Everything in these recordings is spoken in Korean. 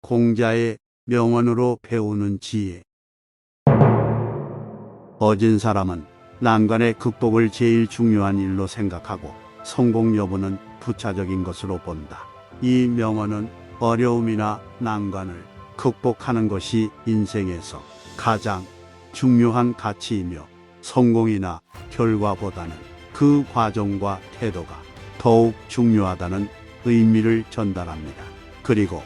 공자의 명언으로 배우는 지혜. 어진 사람은 난관의 극복을 제일 중요한 일로 생각하고 성공 여부는 부차적인 것으로 본다. 이 명언은 어려움이나 난관을 극복하는 것이 인생에서 가장 중요한 가치이며 성공이나 결과보다는 그 과정과 태도가 더욱 중요하다는 의미를 전달합니다. 그리고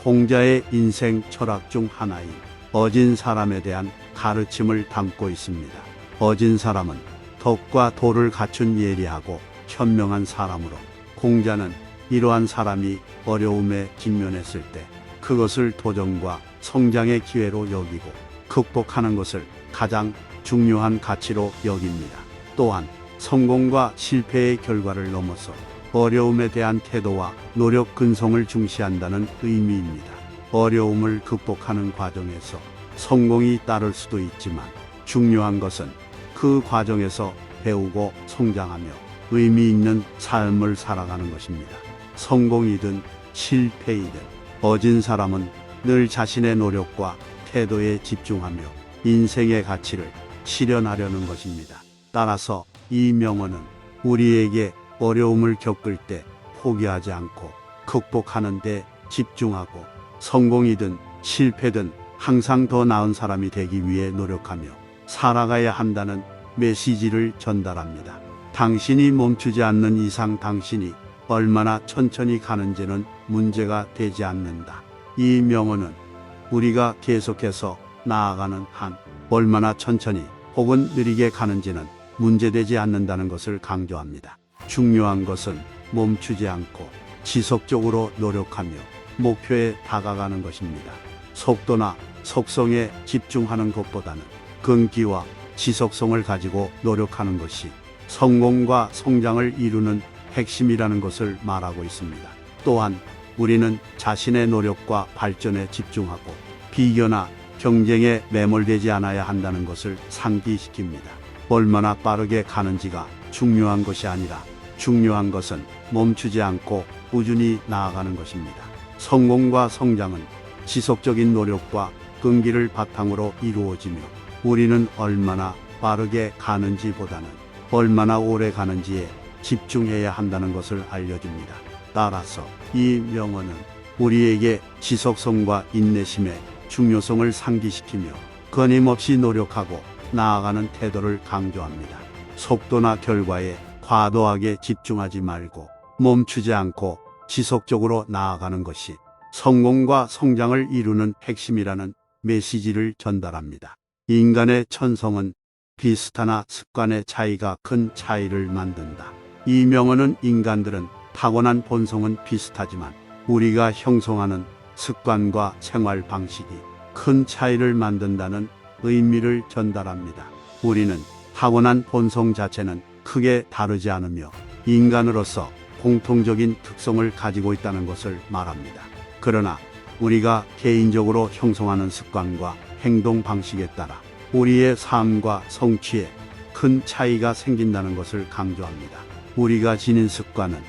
공자의 인생 철학 중 하나인 어진 사람에 대한 가르침을 담고 있습니다. 어진 사람은 덕과 도를 갖춘 예리하고 현명한 사람으로, 공자는 이러한 사람이 어려움에 직면했을 때 그것을 도전과 성장의 기회로 여기고 극복하는 것을 가장 중요한 가치로 여깁니다. 또한 성공과 실패의 결과를 넘어서 어려움에 대한 태도와 노력 근성을 중시한다는 의미입니다. 어려움을 극복하는 과정에서 성공이 따를 수도 있지만 중요한 것은 그 과정에서 배우고 성장하며 의미 있는 삶을 살아가는 것입니다. 성공이든 실패이든 어진 사람은 늘 자신의 노력과 태도에 집중하며 인생의 가치를 실현하려는 것입니다. 따라서 이 명언은 우리에게 어려움을 겪을 때 포기하지 않고 극복하는 데 집중하고 성공이든 실패든 항상 더 나은 사람이 되기 위해 노력하며 살아가야 한다는 메시지를 전달합니다. 당신이 멈추지 않는 이상 당신이 얼마나 천천히 가는지는 문제가 되지 않는다. 이 명언은 우리가 계속해서 나아가는 한 얼마나 천천히 혹은 느리게 가는지는 문제되지 않는다는 것을 강조합니다. 중요한 것은 멈추지 않고 지속적으로 노력하며 목표에 다가가는 것입니다. 속도나 속성에 집중하는 것보다는 근기와 지속성을 가지고 노력하는 것이 성공과 성장을 이루는 핵심이라는 것을 말하고 있습니다. 또한 우리는 자신의 노력과 발전에 집중하고 비교나 경쟁에 매몰되지 않아야 한다는 것을 상기시킵니다. 얼마나 빠르게 가는지가 중요한 것이 아니라 중요한 것은 멈추지 않고 꾸준히 나아가는 것입니다. 성공과 성장은 지속적인 노력과 끈기를 바탕으로 이루어지며 우리는 얼마나 빠르게 가는지보다는 얼마나 오래 가는지에 집중해야 한다는 것을 알려줍니다. 따라서 이 명언은 우리에게 지속성과 인내심의 중요성을 상기시키며 끊임없이 노력하고 나아가는 태도를 강조합니다. 속도나 결과에 과도하게 집중하지 말고 멈추지 않고 지속적으로 나아가는 것이 성공과 성장을 이루는 핵심이라는 메시지를 전달합니다. 인간의 천성은 비슷하나 습관의 차이가 큰 차이를 만든다. 이 명언은 인간들은 타고난 본성은 비슷하지만 우리가 형성하는 습관과 생활 방식이 큰 차이를 만든다는 의미를 전달합니다. 우리는 타고난 본성 자체는 크게 다르지 않으며 인간으로서 공통적인 특성을 가지고 있다는 것을 말합니다. 그러나 우리가 개인적으로 형성하는 습관과 행동 방식에 따라 우리의 삶과 성취에 큰 차이가 생긴다는 것을 강조합니다. 우리가 지닌 습관은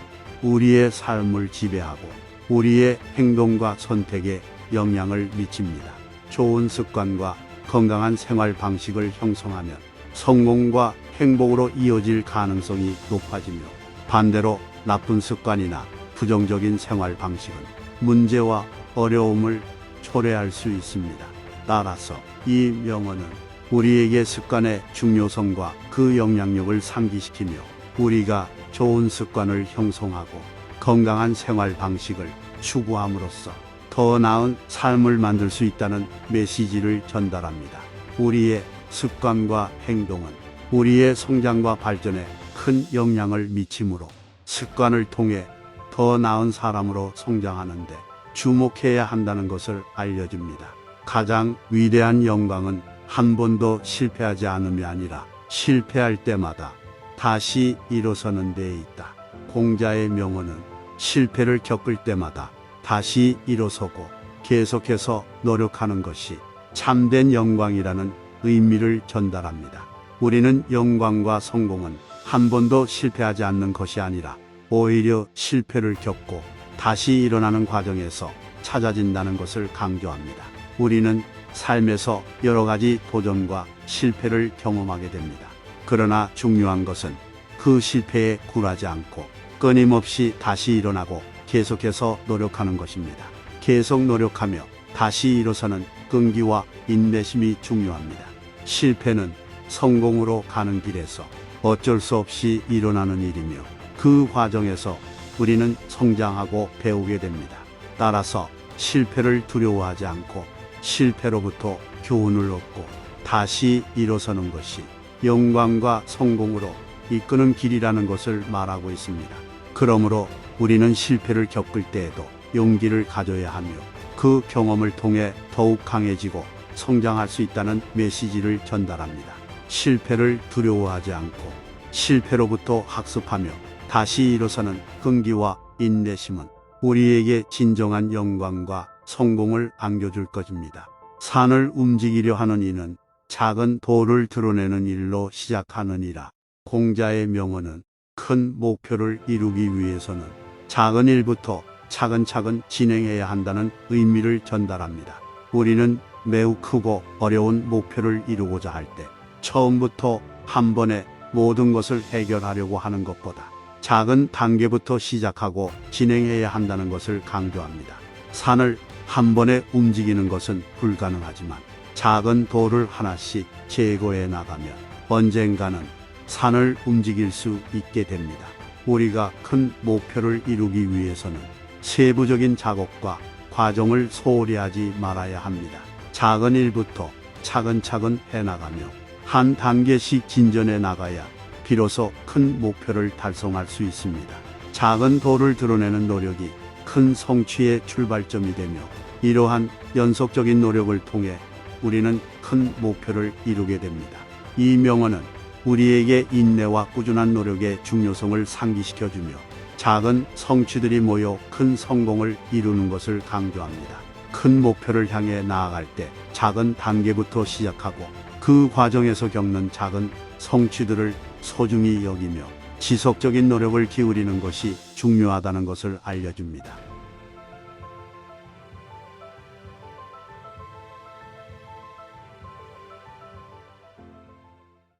우리의 삶을 지배하고 우리의 행동과 선택에 영향을 미칩니다. 좋은 습관과 건강한 생활 방식을 형성하면 성공과 행복으로 이어질 가능성이 높아지며 반대로 나쁜 습관이나 부정적인 생활 방식은 문제와 어려움을 초래할 수 있습니다. 따라서 이 명언은 우리에게 습관의 중요성과 그 영향력을 상기시키며 우리가 좋은 습관을 형성하고 건강한 생활 방식을 추구함으로써 더 나은 삶을 만들 수 있다는 메시지를 전달합니다. 우리의 습관과 행동은 우리의 성장과 발전에 큰 영향을 미치므로 습관을 통해 더 나은 사람으로 성장하는데 주목해야 한다는 것을 알려줍니다. 가장 위대한 영광은 한 번도 실패하지 않음이 아니라 실패할 때마다 다시 일어서는 데 있다. 공자의 명언은 실패를 겪을 때마다 다시 일어서고 계속해서 노력하는 것이 참된 영광이라는 의미를 전달합니다. 우리는 영광과 성공은 한 번도 실패하지 않는 것이 아니라 오히려 실패를 겪고 다시 일어나는 과정에서 찾아진다는 것을 강조합니다. 우리는 삶에서 여러 가지 도전과 실패를 경험하게 됩니다. 그러나 중요한 것은 그 실패에 굴하지 않고 끊임없이 다시 일어나고 계속해서 노력하는 것입니다. 계속 노력하며 다시 일어서는 끈기와 인내심이 중요합니다. 실패는 성공으로 가는 길에서 어쩔 수 없이 일어나는 일이며 그 과정에서 우리는 성장하고 배우게 됩니다. 따라서 실패를 두려워하지 않고 실패로부터 교훈을 얻고 다시 일어서는 것이 영광과 성공으로 이끄는 길이라는 것을 말하고 있습니다. 그러므로 우리는 실패를 겪을 때에도 용기를 가져야 하며 그 경험을 통해 더욱 강해지고 성장할 수 있다는 메시지를 전달합니다. 실패를 두려워하지 않고 실패로부터 학습하며 다시 일어서는 끈기와 인내심은 우리에게 진정한 영광과 성공을 안겨줄 것입니다. 산을 움직이려 하는 이는 작은 돌을 드러내는 일로 시작하느니라. 공자의 명언은 큰 목표를 이루기 위해서는 작은 일부터 차근차근 진행해야 한다는 의미를 전달합니다. 우리는 매우 크고 어려운 목표를 이루고자 할 때 처음부터 한 번에 모든 것을 해결하려고 하는 것보다 작은 단계부터 시작하고 진행해야 한다는 것을 강조합니다. 산을 한 번에 움직이는 것은 불가능하지만 작은 돌을 하나씩 제거해 나가면 언젠가는 산을 움직일 수 있게 됩니다. 우리가 큰 목표를 이루기 위해서는 세부적인 작업과 과정을 소홀히 하지 말아야 합니다. 작은 일부터 차근차근 해나가며 한 단계씩 진전해 나가야 비로소 큰 목표를 달성할 수 있습니다. 작은 돌을 드러내는 노력이 큰 성취의 출발점이 되며 이러한 연속적인 노력을 통해 우리는 큰 목표를 이루게 됩니다. 이 명언은 우리에게 인내와 꾸준한 노력의 중요성을 상기시켜주며 작은 성취들이 모여 큰 성공을 이루는 것을 강조합니다. 큰 목표를 향해 나아갈 때 작은 단계부터 시작하고 그 과정에서 겪는 작은 성취들을 소중히 여기며 지속적인 노력을 기울이는 것이 중요하다는 것을 알려줍니다.